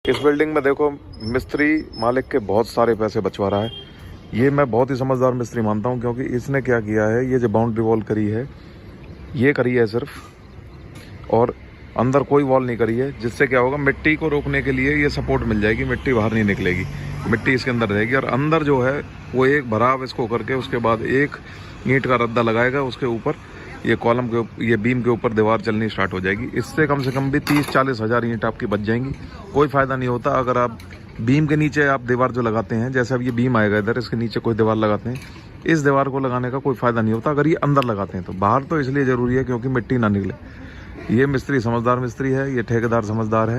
इस बिल्डिंग में देखो मिस्त्री मालिक के बहुत सारे पैसे बचवा रहा है। ये मैं बहुत ही समझदार मिस्त्री मानता हूँ, क्योंकि इसने क्या किया है, ये जो बाउंड्री वॉल करी है ये करी है सिर्फ, और अंदर कोई वॉल नहीं करी है, जिससे क्या होगा मिट्टी को रोकने के लिए ये सपोर्ट मिल जाएगी, मिट्टी बाहर नहीं निकलेगी, मिट्टी इसके अंदर रहेगी। और अंदर जो है वो एक भराव इसको करके उसके बाद एक ईंट का रद्दा लगाएगा, उसके ऊपर ये कॉलम के ये बीम के ऊपर दीवार चलनी स्टार्ट हो जाएगी। इससे कम से कम भी 30-40 हज़ार ईंट आपकी बच जाएंगी। कोई फ़ायदा नहीं होता अगर आप बीम के नीचे आप दीवार जो लगाते हैं, जैसे अब ये बीम आएगा इधर, इसके नीचे कोई दीवार लगाते हैं, इस दीवार को लगाने का कोई फ़ायदा नहीं होता अगर ये अंदर लगाते हैं। तो बाहर तो इसलिए ज़रूरी है क्योंकि मिट्टी ना निकले। ये मिस्त्री समझदार मिस्त्री है, ये ठेकेदार समझदार है।